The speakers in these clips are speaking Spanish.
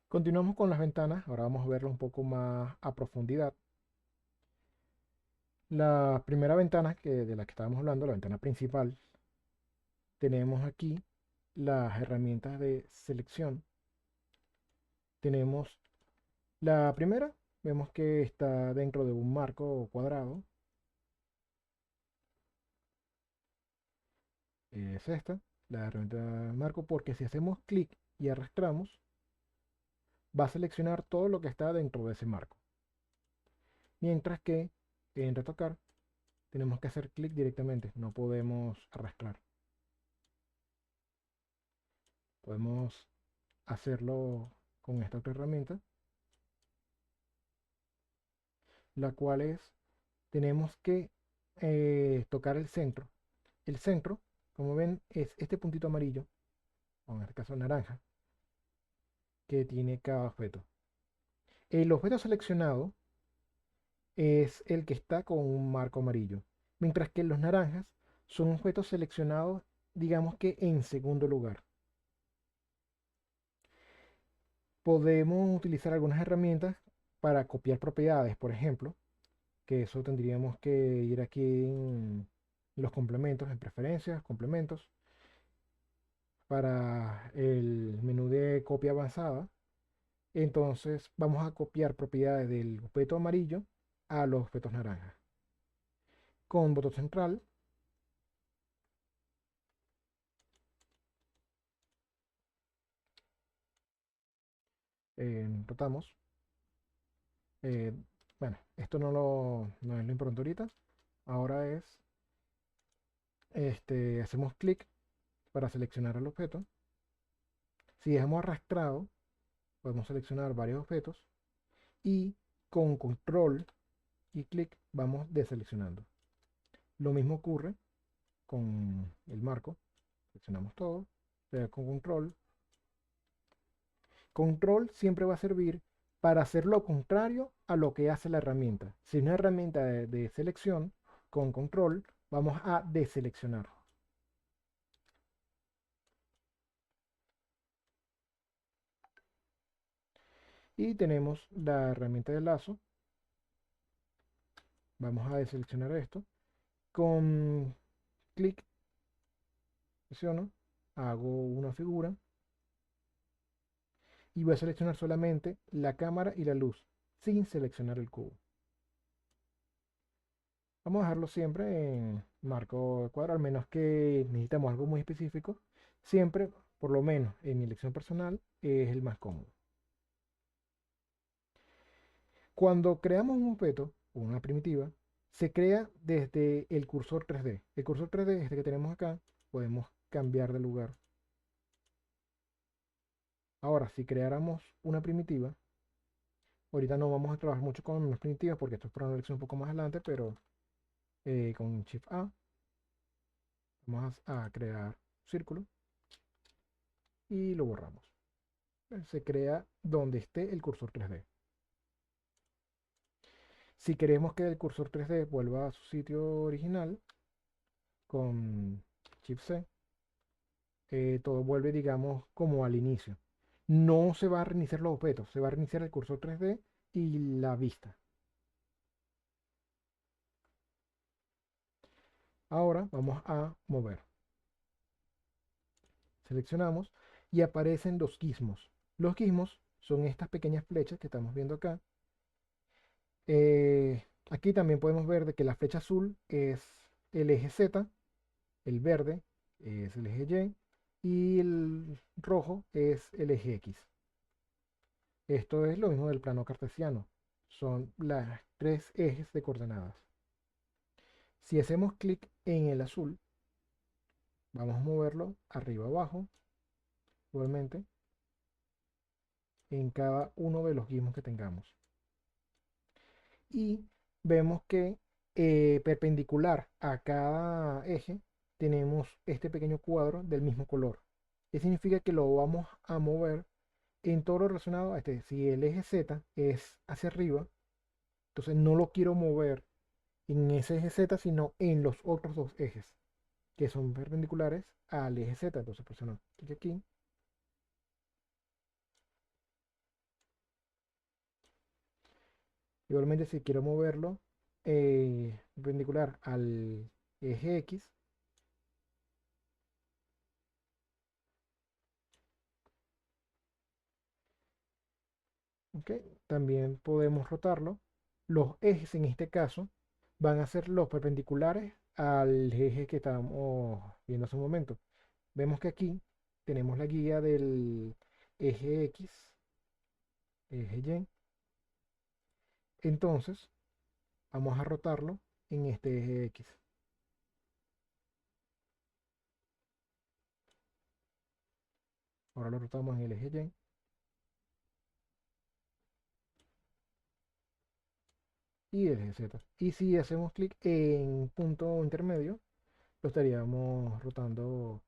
Continuamos con las ventanas, ahora vamos a verlo un poco más a profundidad. La primera ventana de la que estábamos hablando, la ventana principal, tenemos aquí las herramientas de selección. Tenemos la primera, vemos que está dentro de un marco cuadrado, es esta, la herramienta marco, porque si hacemos clic y arrastramos, va a seleccionar todo lo que está dentro de ese marco. Mientras que en retocar tenemos que hacer clic directamente, no podemos arrastrar. Podemos hacerlo con esta otra herramienta, la cual es, tenemos que tocar el centro. El centro, como ven, es este puntito amarillo, o en este caso naranja, que tiene cada objeto. El objeto seleccionado es el que está con un marco amarillo, mientras que los naranjas son objetos seleccionados, digamos que en segundo lugar. Podemos utilizar algunas herramientas para copiar propiedades, por ejemplo, que eso tendríamos que ir aquí en los complementos, en preferencias, complementos, para el menú de copia avanzada. Entonces vamos a copiar propiedades del objeto amarillo a los objetos naranjas. Con botón central, rotamos. eh, bueno, esto no es lo importante ahorita. Ahora es, hacemos clic para seleccionar el objeto. Si dejamos arrastrado, podemos seleccionar varios objetos y con control y clic vamos deseleccionando. Lo mismo ocurre con el marco. Seleccionamos todo, con control. Control siempre va a servir para hacer lo contrario a lo que hace la herramienta. Si es una herramienta de selección, con control vamos a deseleccionar. Y tenemos la herramienta de lazo. Vamos a deseleccionar esto. Con clic, selecciono, hago una figura y voy a seleccionar solamente la cámara y la luz, sin seleccionar el cubo. Vamos a dejarlo siempre en marco cuadrado, al menos que necesitamos algo muy específico. Siempre, por lo menos en mi elección personal, es el más cómodo. Cuando creamos un objeto, o una primitiva, se crea desde el cursor 3D. El cursor 3D, este que tenemos acá, podemos cambiar de lugar. Ahora, si creáramos una primitiva, ahorita no vamos a trabajar mucho con las primitivas porque esto es para una lección un poco más adelante, pero con Shift A vamos a crear un círculo y lo borramos. Se crea donde esté el cursor 3D. Si queremos que el cursor 3D vuelva a su sitio original, con Shift C, todo vuelve, digamos, como al inicio. No se va a reiniciar los objetos, se va a reiniciar el cursor 3D y la vista. Ahora vamos a mover. Seleccionamos y aparecen los gizmos. Los gizmos son estas pequeñas flechas que estamos viendo acá. Aquí también podemos ver de que la flecha azul es el eje Z, el verde es el eje Y y el rojo es el eje X. Esto es lo mismo del plano cartesiano. Son las tres ejes de coordenadas. Si hacemos clic en el azul, vamos a moverlo arriba abajo, igualmente, en cada uno de los gizmos que tengamos. Y vemos que perpendicular a cada eje tenemos este pequeño cuadro del mismo color. Eso significa que lo vamos a mover en todo lo relacionado a este. Si el eje Z es hacia arriba, entonces no lo quiero mover en ese eje Z, sino en los otros dos ejes que son perpendiculares al eje Z. Entonces presiono clic aquí Igualmente si quiero moverlo perpendicular al eje X, ¿ok? También podemos rotarlo. Los ejes en este caso van a ser los perpendiculares al eje que estábamos viendo hace un momento. Vemos que aquí tenemos la guía del eje X, eje Y. Entonces vamos a rotarlo en este eje X. Ahora lo rotamos en el eje Y y el eje Z. Y si hacemos clic en punto intermedio, lo estaríamos rotando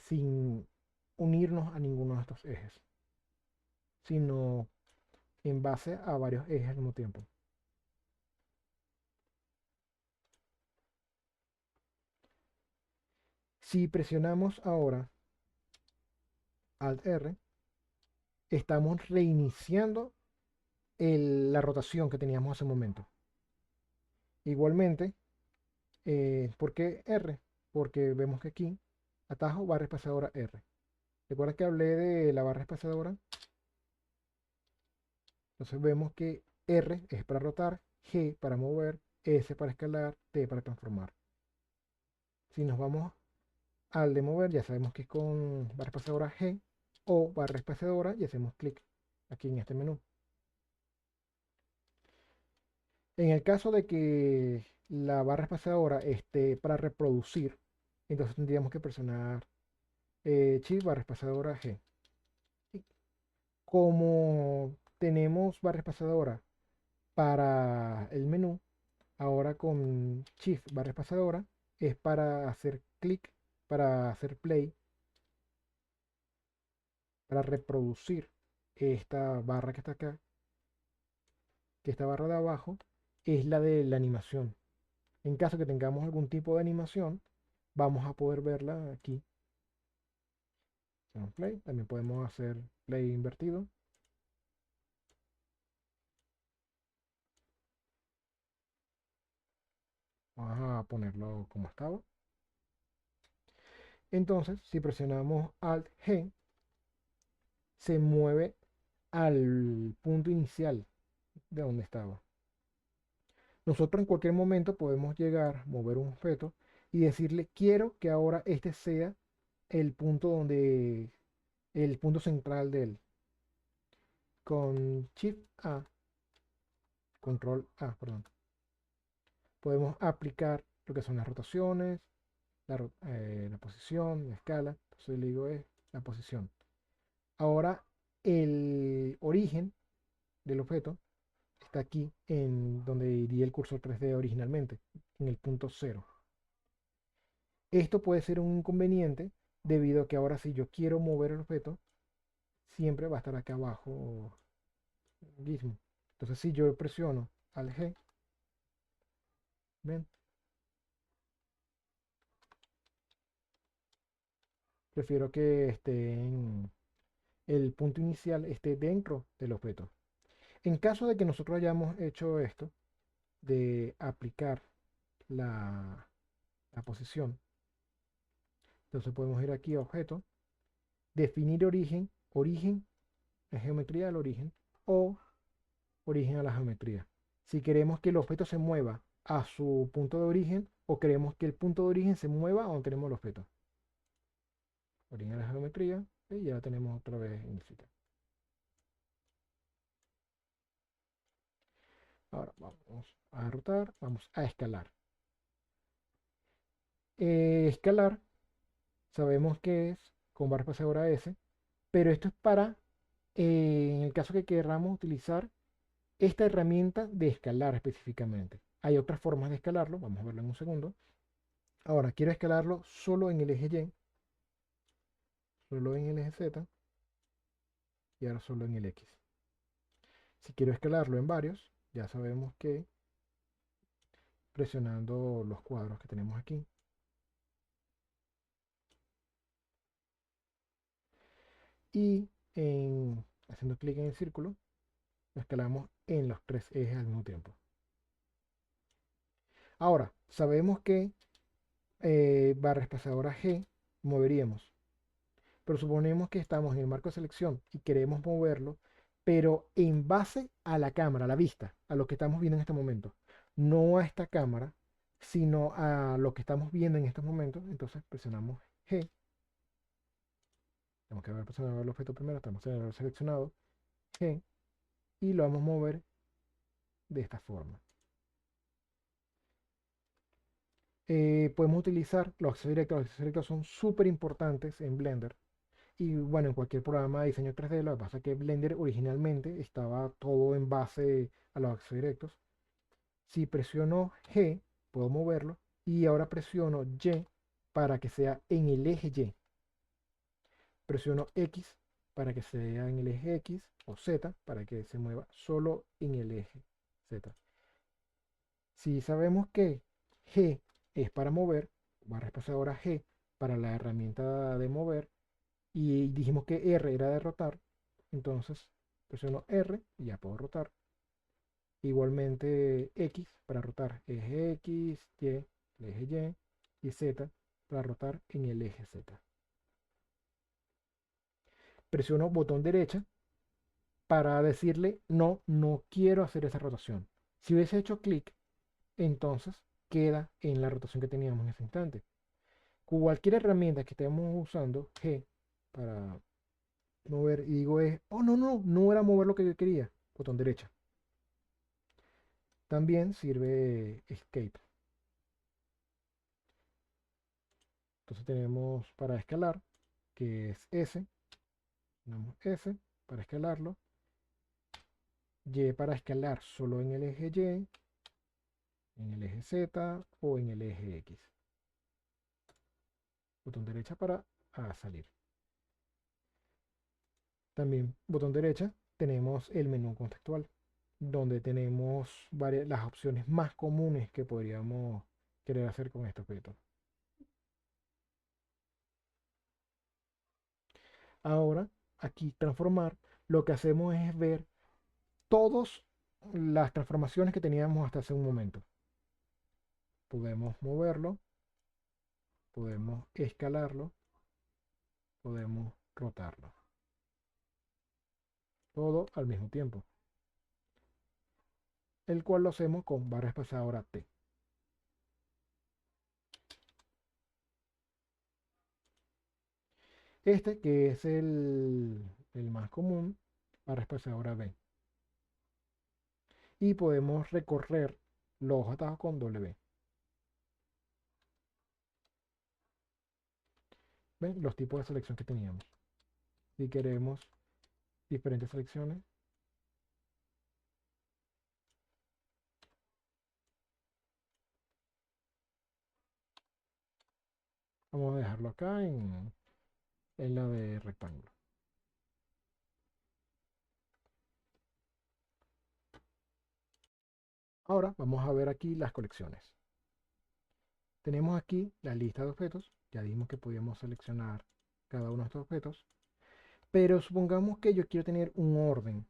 sin unirnos a ninguno de estos ejes, sino en base a varios ejes al mismo tiempo. Si presionamos ahora Alt R, estamos reiniciando la rotación que teníamos hace un momento. Igualmente, ¿por qué R? Porque vemos que aquí, atajo, barra espaciadora R. ¿Recuerda que hablé de la barra espaciadora? Entonces vemos que R es para rotar, G para mover, S para escalar, T para transformar. Si nos vamos al de mover, ya sabemos que es con barra espaciadora G o barra espaciadora y hacemos clic aquí en este menú. En el caso de que la barra espaciadora esté para reproducir, entonces tendríamos que presionar Shift barra espaciadora G. Y como tenemos barra espaciadora para el menú, ahora con Shift barra espaciadora es para hacer clic, para hacer play, para reproducir esta barra que está acá, que esta barra de abajo es la de la animación. En caso que tengamos algún tipo de animación, vamos a poder verla aquí. Play. También podemos hacer play invertido. Vamos a ponerlo como estaba. Entonces, si presionamos Alt G, se mueve al punto inicial de donde estaba. Nosotros en cualquier momento podemos llegar, mover un objeto y decirle, quiero que ahora este sea el punto central de él. Con Shift A, Control A, perdón, podemos aplicar lo que son las rotaciones, la posición, la escala. Entonces le digo es la posición. Ahora el origen del objeto está aquí en donde iría el cursor 3D originalmente, en el punto cero. Esto puede ser un inconveniente debido a que ahora si yo quiero mover el objeto, siempre va a estar acá abajo Gizmo. Entonces si yo presiono al G, ven, prefiero que esté en el punto inicial, esté dentro del objeto. En caso de que nosotros hayamos hecho esto, de aplicar la, la posición, entonces podemos ir aquí a objeto, definir origen, origen, la geometría del origen o origen a la geometría. Si queremos que el objeto se mueva a su punto de origen o queremos que el punto de origen se mueva a donde tenemos el objeto. Origen a la geometría y ya tenemos otra vez en el sitio. Ahora vamos a rotar, vamos a escalar. Escalar, sabemos que es con barra espaciadora S, pero esto es para, en el caso que queramos utilizar esta herramienta de escalar específicamente. Hay otras formas de escalarlo, vamos a verlo en un segundo. Ahora, quiero escalarlo solo en el eje Y, solo en el eje Z y ahora solo en el X. Si quiero escalarlo en varios, ya sabemos que presionando los cuadros que tenemos aquí y haciendo clic en el círculo, Lo escalamos en los tres ejes al mismo tiempo. Ahora, sabemos que barra espaciadora G moveríamos. Pero suponemos que estamos en el marco de selección y queremos moverlo, pero en base a la cámara, a la vista, a lo que estamos viendo en este momento. No a esta cámara, sino a lo que estamos viendo en estos momentos. Entonces presionamos G. Tenemos que haber presionado el objeto primero, estamos en el seleccionado. G. Y lo vamos a mover de esta forma. Podemos utilizar los accesos directos. Los accesos directos son súper importantes en Blender. Y bueno, en cualquier programa de diseño 3D, lo que pasa es que Blender originalmente estaba todo en base a los accesos directos. Si presiono G, puedo moverlo. Y ahora presiono Y para que sea en el eje Y. Presiono X para que sea en el eje X o Z para que se mueva solo en el eje Z. Si sabemos que G es para mover, barra espaciadora G para la herramienta de mover, y dijimos que R era de rotar, entonces presiono R y ya puedo rotar. Igualmente X para rotar eje X, Y, el eje Y Z para rotar en el eje Z. Presiono botón derecha para decirle no, no quiero hacer esa rotación. Si hubiese hecho clic, entonces queda en la rotación que teníamos en ese instante. Cualquier herramienta que estemos usando, G, para mover, y digo oh no, no, no era mover lo que yo quería, botón derecha. También sirve Escape. Entonces tenemos para escalar, que es S. Tenemos S para escalarlo. Y para escalar solo en el eje Y, en el eje Z o en el eje X. Botón derecha para salir. También botón derecha tenemos el menú contextual, donde tenemos las opciones más comunes que podríamos querer hacer con este objeto. Ahora, aquí transformar, lo que hacemos es ver todas las transformaciones que teníamos hasta hace un momento. Podemos moverlo, podemos escalarlo, podemos rotarlo. Todo al mismo tiempo. El cual lo hacemos con barra espaciadora T. Este que es el más común, barra espaciadora B. Y podemos recorrer los atajos con W. ¿Ven? Los tipos de selección que teníamos. Si queremos diferentes selecciones, vamos a dejarlo acá en la de rectángulo. Ahora vamos a ver aquí las colecciones. Tenemos aquí la lista de objetos. Ya dijimos que podíamos seleccionar cada uno de estos objetos. Pero supongamos que yo quiero tener un orden,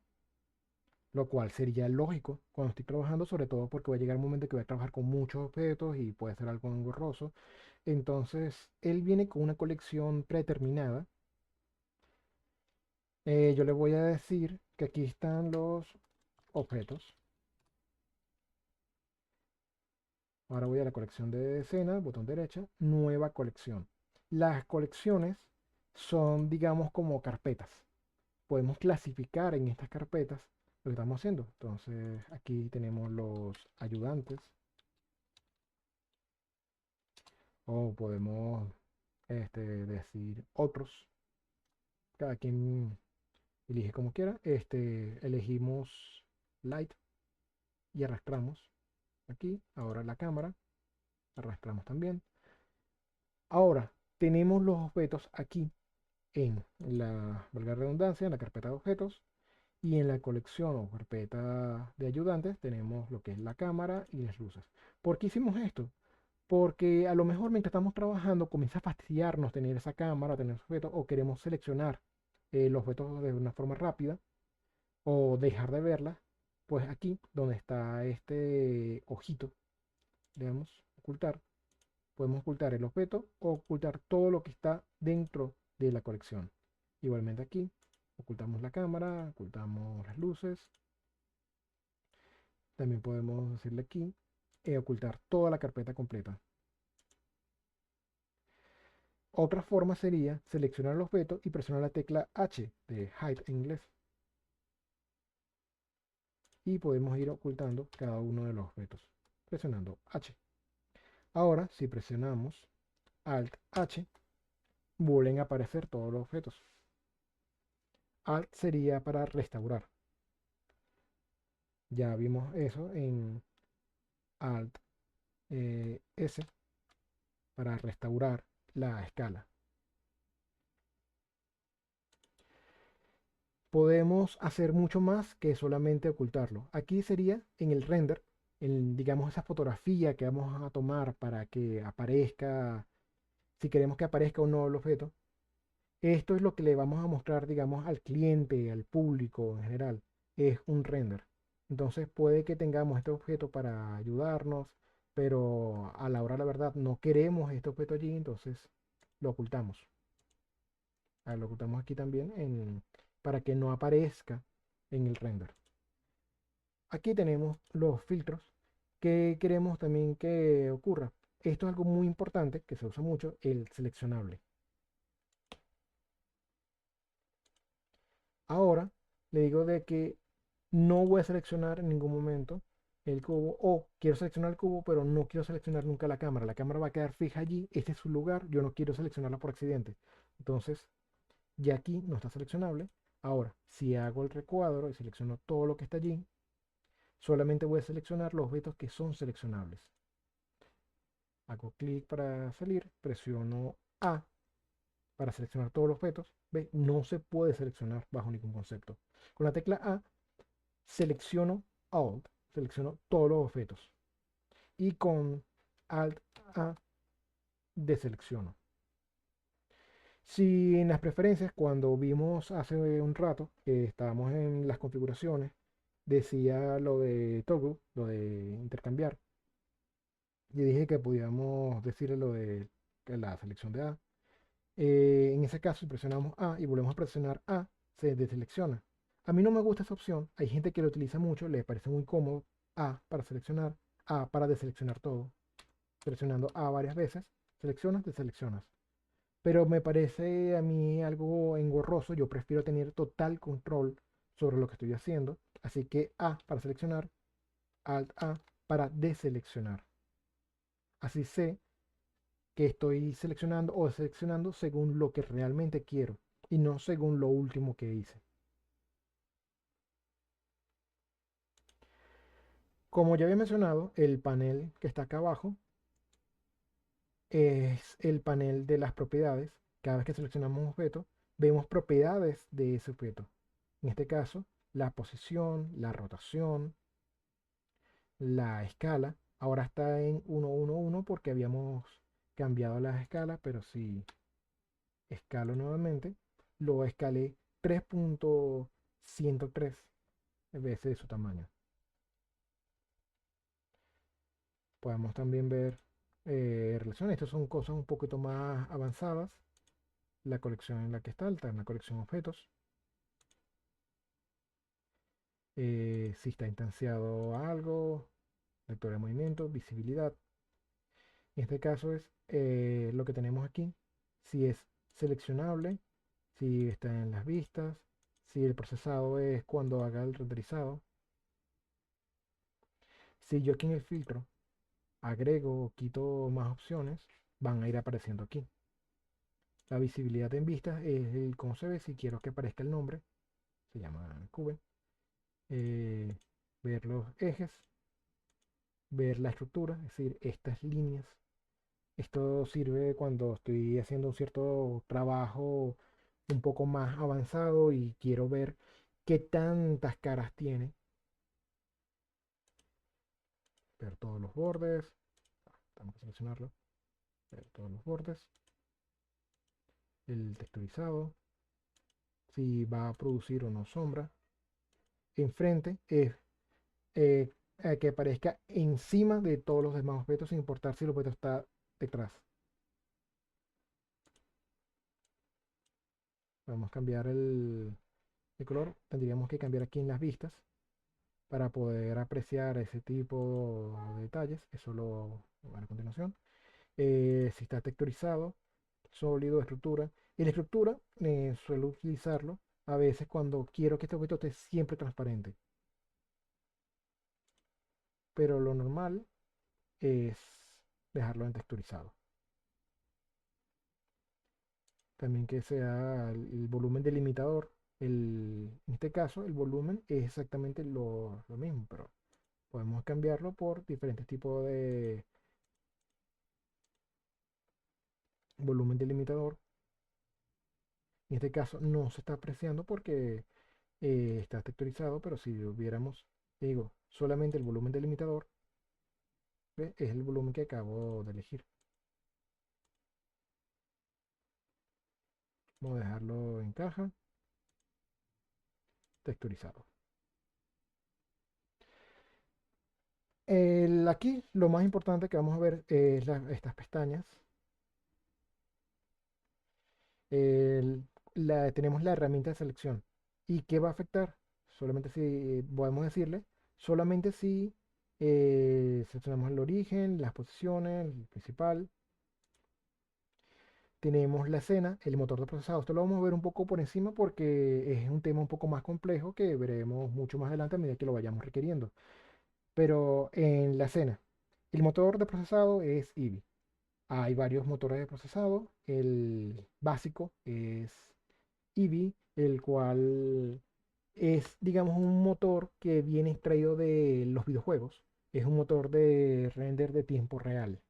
lo cual sería lógico cuando estoy trabajando, sobre todo porque va a llegar un momento que voy a trabajar con muchos objetos y puede ser algo engorroso. Entonces, él viene con una colección predeterminada. Yo le voy a decir que aquí están los objetos. Ahora voy a la colección de escena, botón derecha, nueva colección. Las colecciones son, digamos, como carpetas. Podemos clasificar en estas carpetas lo que estamos haciendo. Entonces, aquí tenemos los ayudantes. O podemos decir otros. Cada quien elige como quiera. Elegimos light y arrastramos aquí. Ahora la cámara. Arrastramos también. Ahora tenemos los objetos aquí en la, valga la redundancia, en la carpeta de objetos. Y en la colección o carpeta de ayudantes tenemos lo que es la cámara y las luces. ¿Por qué hicimos esto? Porque a lo mejor mientras estamos trabajando comienza a fastidiarnos tener esa cámara, tener ese objeto, o queremos seleccionar los objetos de una forma rápida. o dejar de verlas, pues aquí donde está este ojito, le damos ocultar, podemos ocultar el objeto o ocultar todo lo que está dentro de la colección. Igualmente aquí, ocultamos la cámara, ocultamos las luces. También podemos decirle aquí, ocultar toda la carpeta completa. Otra forma sería seleccionar el objeto y presionar la tecla H de Hide en inglés. Y podemos ir ocultando cada uno de los objetos presionando H. Ahora, si presionamos Alt H, vuelven a aparecer todos los objetos. Alt sería para restaurar. Ya vimos eso en Alt S para restaurar la escala. Podemos hacer mucho más que solamente ocultarlo. Aquí sería en el render, en, digamos, esa fotografía que vamos a tomar para que aparezca, si queremos que aparezca o no el objeto. Esto es lo que le vamos a mostrar, digamos, al cliente, al público en general. Es un render. Entonces puede que tengamos este objeto para ayudarnos, pero a la hora de la verdad no queremos este objeto allí, entonces lo ocultamos. Lo ocultamos aquí también para que no aparezca en el render. Aquí tenemos los filtros que queremos también que ocurra. Esto es algo muy importante que se usa mucho, el seleccionable. Ahora le digo de que no voy a seleccionar en ningún momento el cubo o quiero seleccionar el cubo pero no quiero seleccionar nunca la cámara. La cámara va a quedar fija allí, este es su lugar, yo no quiero seleccionarla por accidente. Entonces ya aquí no está seleccionable. Ahora, si hago el recuadro y selecciono todo lo que está allí, solamente voy a seleccionar los objetos que son seleccionables. Hago clic para salir, presiono A para seleccionar todos los objetos. ¿Ve? No se puede seleccionar bajo ningún concepto. Con la tecla A selecciono Alt, selecciono todos los objetos. Y con Alt A deselecciono. Si en las preferencias, cuando vimos hace un rato que estábamos en las configuraciones, decía lo de toggle, lo de intercambiar, y dije que podíamos decirle lo de la selección de A. En ese caso, si presionamos A y volvemos a presionar A, se deselecciona. A mí no me gusta esa opción. Hay gente que lo utiliza mucho, le parece muy cómodo A para seleccionar, A para deseleccionar todo. Presionando A varias veces, seleccionas, deseleccionas. Pero me parece a mí algo engorroso. Yo prefiero tener total control sobre lo que estoy haciendo. Así que A para seleccionar, Alt A para deseleccionar. Así sé que estoy seleccionando o deseleccionando según lo que realmente quiero y no según lo último que hice. Como ya había mencionado, el panel que está acá abajo es el panel de las propiedades. Cada vez que seleccionamos un objeto, vemos propiedades de ese objeto. En este caso, la posición, la rotación, la escala. Ahora está en 1, 1, 1 porque habíamos cambiado las escalas, pero si escalo nuevamente, lo escalé 3.103 veces de su tamaño. Podemos también ver relaciones. Estas son cosas un poquito más avanzadas. La colección en la que está alta, en la colección objetos. Si está instanciado algo, vector de movimiento, visibilidad. En este caso es lo que tenemos aquí. Si es seleccionable, si está en las vistas, si el procesado es cuando haga el renderizado. Si yo aquí en el filtro agrego o quito más opciones, van a ir apareciendo aquí. La visibilidad en vistas es el cómo se ve. Si quiero que aparezca el nombre, se llama Cube. Eh, ver los ejes, ver la estructura, es decir, estas líneas. Esto sirve cuando estoy haciendo un cierto trabajo un poco más avanzado y quiero ver qué tantas caras tiene. Ver todos los bordes. Tengo que seleccionarlo. Ver todos los bordes. El texturizado. Si va a producir o no sombra. enfrente es eh, que aparezca encima de todos los demás objetos sin importar si el objeto está detrás. Vamos a cambiar el color. Tendríamos que cambiar aquí en las vistas para poder apreciar ese tipo de detalles. Eso lo vamos a ver a continuación. Si está texturizado, sólido, estructura. Y la estructura suelo utilizarlo a veces cuando quiero que este objeto esté siempre transparente. Pero lo normal es dejarlo en texturizado. También que sea el volumen delimitador. En este caso, el volumen es exactamente lo mismo, pero podemos cambiarlo por diferentes tipos de volumen delimitador. En este caso no se está apreciando porque está texturizado, pero si hubiéramos, digo, solamente el volumen delimitador, ¿ve? Es el volumen que acabo de elegir. Vamos a dejarlo en caja, texturizado. Aquí lo más importante que vamos a ver es estas pestañas. El- tenemos la herramienta de selección. ¿Y qué va a afectar? Solamente si podemos decirle, solamente si seleccionamos el origen, las posiciones, el principal. Tenemos la escena, el motor de procesado. Esto lo vamos a ver un poco por encima porque es un tema un poco más complejo que veremos mucho más adelante a medida que lo vayamos requiriendo. Pero en la escena, el motor de procesado es Eevee. Hay varios motores de procesado. El básico es Eevee, el cual es, digamos, un motor que viene extraído de los videojuegos. Es un motor de render de tiempo real.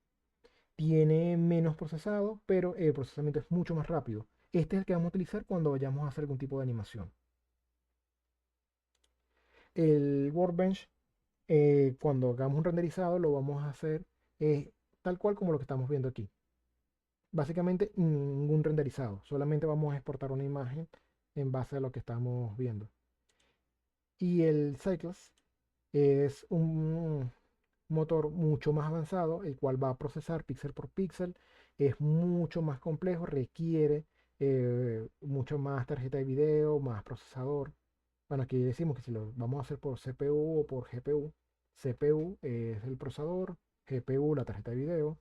Tiene menos procesado, pero el procesamiento es mucho más rápido. Este es el que vamos a utilizar cuando vayamos a hacer algún tipo de animación. El Workbench, cuando hagamos un renderizado, lo vamos a hacer tal cual como lo que estamos viendo aquí. Básicamente ningún renderizado, solamente vamos a exportar una imagen en base a lo que estamos viendo. Y el Cycles es un motor mucho más avanzado, el cual va a procesar píxel por píxel, es mucho más complejo, requiere mucho más tarjeta de video, más procesador. Bueno, aquí decimos que si lo vamos a hacer por CPU o por GPU, CPU es el procesador, GPU la tarjeta de video,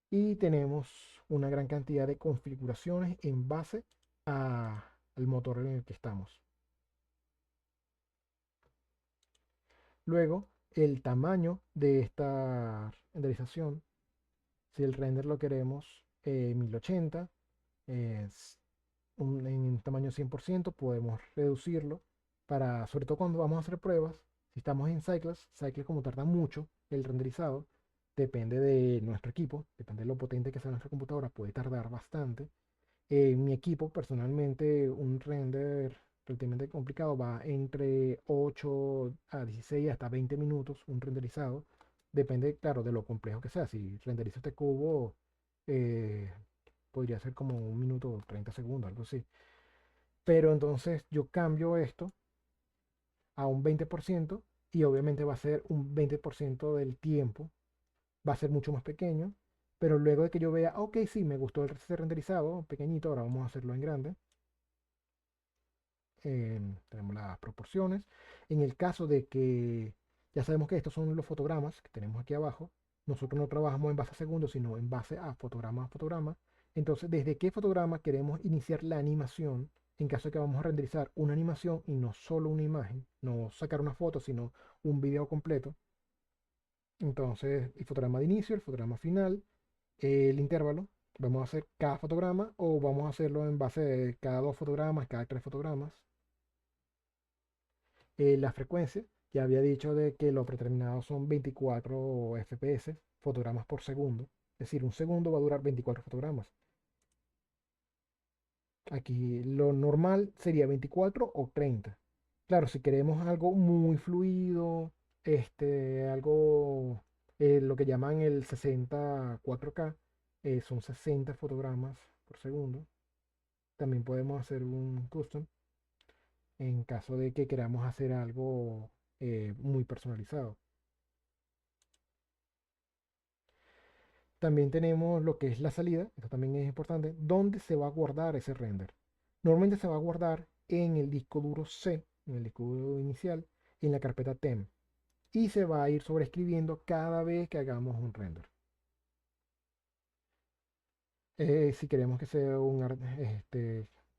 y tenemos una gran cantidad de configuraciones en base al motor en el que estamos. Luego, el tamaño de esta renderización, si el render lo queremos 1080, es en tamaño 100%, podemos reducirlo para, sobre todo cuando vamos a hacer pruebas, si estamos en Cycles como tarda mucho el renderizado, depende de nuestro equipo, depende de lo potente que sea nuestra computadora, puede tardar bastante. En mi equipo, personalmente, un render relativamente complicado va entre 8 a 16 hasta 20 minutos, un renderizado. Depende, claro, de lo complejo que sea. Si renderizo este cubo, eh, podría ser como 1 minuto o 30 segundos, algo así. Pero entonces yo cambio esto a un 20% y obviamente va a ser un 20% del tiempo, va a ser mucho más pequeño. Pero luego de que yo vea, ok, sí, me gustó ese renderizado pequeñito, ahora vamos a hacerlo en grande. Tenemos las proporciones. En el caso de que ya sabemos que estos son los fotogramas que tenemos aquí abajo, nosotros no trabajamos en base a segundos, sino en base a fotograma. Entonces, ¿desde qué fotograma queremos iniciar la animación? En caso de que vamos a renderizar una animación y no solo una imagen, no sacar una foto, sino un video completo. Entonces, el fotograma de inicio, el fotograma final, el intervalo. Vamos a hacer cada fotograma o vamos a hacerlo en base de cada 2 fotogramas, cada 3 fotogramas. La frecuencia, ya había dicho de que lo predeterminado son 24 FPS, fotogramas por segundo. Es decir, un segundo va a durar 24 fotogramas. Aquí lo normal sería 24 o 30. Claro, si queremos algo muy fluido, algo, lo que llaman el 60 4K, son 60 fotogramas por segundo. También podemos hacer un custom. en caso de que queramos hacer algo muy personalizado. También tenemos lo que es la salida, esto también es importante, dónde se va a guardar ese render. Normalmente se va a guardar en el disco duro C, en el disco duro inicial, en la carpeta tem, y se va a ir sobreescribiendo cada vez que hagamos un render. Si queremos que sea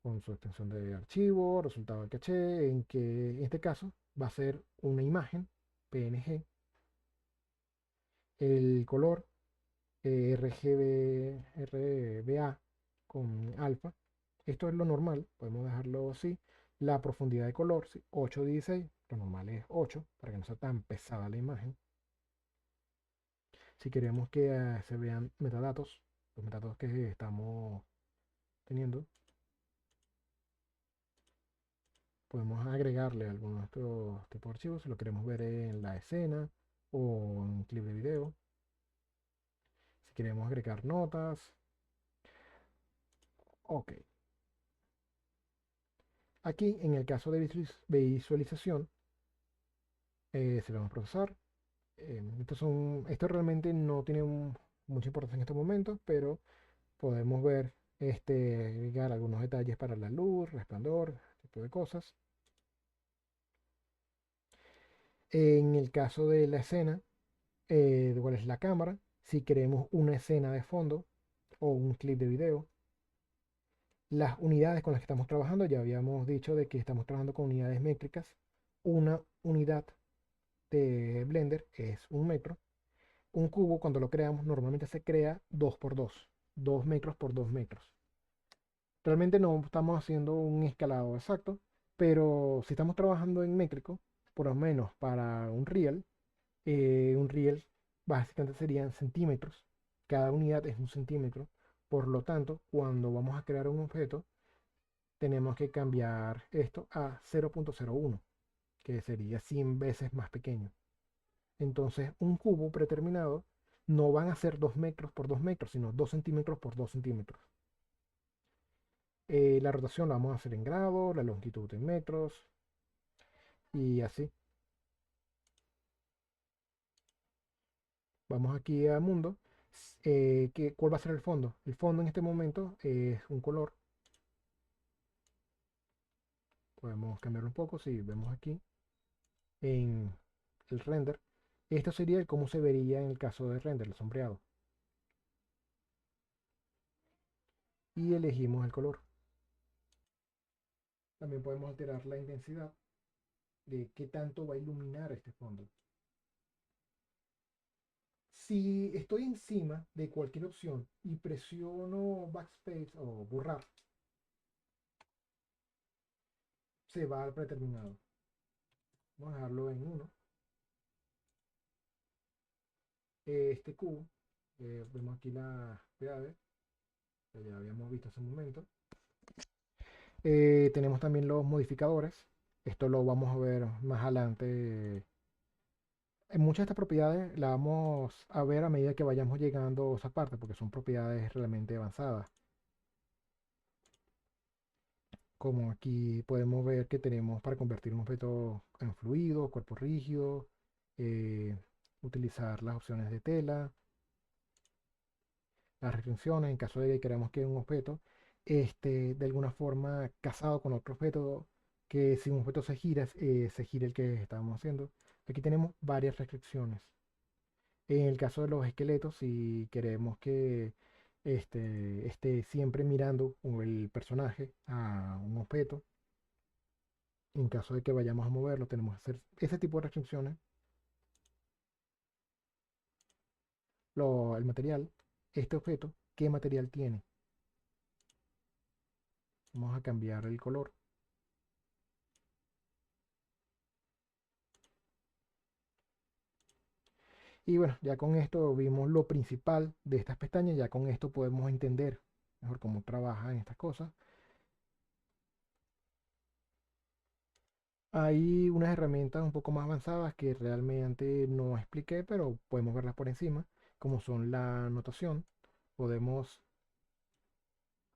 con su extensión de archivo, resultado de caché, en que en este caso va a ser una imagen PNG, el color RGBA con alfa. Esto es lo normal, podemos dejarlo así. La profundidad de color, sí, 8:16, lo normal es 8 para que no sea tan pesada la imagen. Si queremos que se vean metadatos, los metadatos que estamos teniendo, podemos agregarle algunos de estos tipos de archivos si lo queremos ver en la escena o en un clip de video. Si queremos agregar notas, ok. Aquí en el caso de visualización, se lo vamos a procesar. Esto realmente no tiene mucha importancia en estos momentos, pero podemos ver, agregar algunos detalles para la luz, resplandor, este tipo de cosas. En el caso de la escena, de cuál es la cámara, si queremos una escena de fondo o un clip de video. Las unidades con las que estamos trabajando, ya habíamos dicho de que estamos trabajando con unidades métricas. Una unidad de Blender es un metro. Un cubo, cuando lo creamos, normalmente se crea 2 por 2, 2 metros por 2 metros. Realmente no estamos haciendo un escalado exacto, pero si estamos trabajando en métrico, por lo menos para un riel básicamente serían centímetros. Cada unidad es un centímetro. Por lo tanto, cuando vamos a crear un objeto, tenemos que cambiar esto a 0.01, que sería 100 veces más pequeño. Entonces, un cubo predeterminado no van a ser 2 metros por 2 metros, sino 2 centímetros por 2 centímetros. La rotación la vamos a hacer en grados, la longitud en metros y así. Vamos aquí a mundo. ¿Cuál va a ser el fondo? El fondo en este momento es un color. Podemos cambiarlo un poco. Si vemos aquí en el render, esto sería el cómo se vería en el caso de render, el sombreado. Y elegimos el color. También podemos alterar la intensidad de qué tanto va a iluminar este fondo. Si estoy encima de cualquier opción y presiono backspace o borrar, se va al predeterminado. Vamos a dejarlo en 1. Este cubo, vemos aquí las propiedades que ya habíamos visto hace un momento. Tenemos también los modificadores. Esto lo vamos a ver más adelante. En muchas de estas propiedades las vamos a ver a medida que vayamos llegando a esa parte, porque son propiedades realmente avanzadas. Como aquí podemos ver que tenemos para convertir un objeto en fluido, cuerpo rígido, eh, utilizar las opciones de tela, las restricciones en caso de que queramos que un objeto esté de alguna forma casado con otro objeto, que si un objeto se gira el que estamos haciendo. Aquí tenemos varias restricciones. En el caso de los esqueletos, si queremos que esté siempre mirando el personaje a un objeto, en caso de que vayamos a moverlo, tenemos que hacer ese tipo de restricciones. El material, este objeto, ¿qué material tiene? Vamos a cambiar el color. Y bueno, ya con esto vimos lo principal de estas pestañas, ya con esto podemos entender mejor cómo trabajan estas cosas. Hay unas herramientas un poco más avanzadas que realmente no expliqué, pero podemos verlas por encima, como son la anotación. Podemos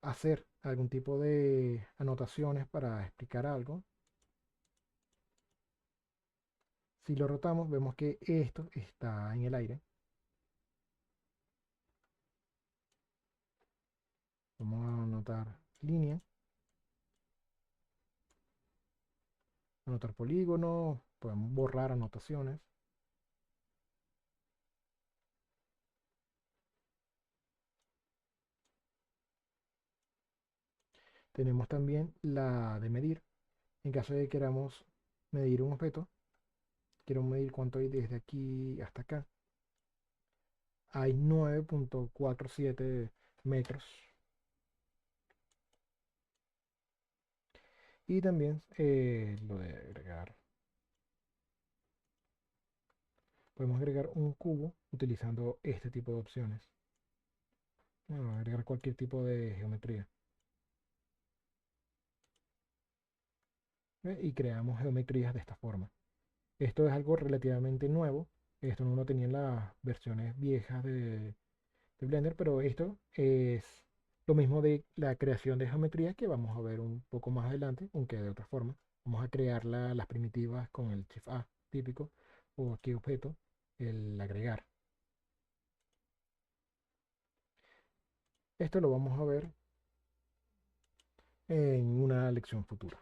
hacer algún tipo de anotaciones para explicar algo. Si lo rotamos, vemos que esto está en el aire. Vamos a anotar línea, anotar polígono, podemos borrar anotaciones. Tenemos también la de medir. En caso de que queramos medir un objeto, quiero medir cuánto hay desde aquí hasta acá. Hay 9,47 metros. Y también lo de agregar. Podemos agregar un cubo utilizando este tipo de opciones. Bueno, agregar cualquier tipo de geometría. Y creamos geometrías de esta forma. Esto es algo relativamente nuevo. Esto no lo tenía en las versiones viejas de Blender, pero esto es lo mismo de la creación de geometrías que vamos a ver un poco más adelante, aunque de otra forma. Vamos a crear las primitivas con el Shift A típico, o aquí objeto, el agregar. Esto lo vamos a ver en una lección futura.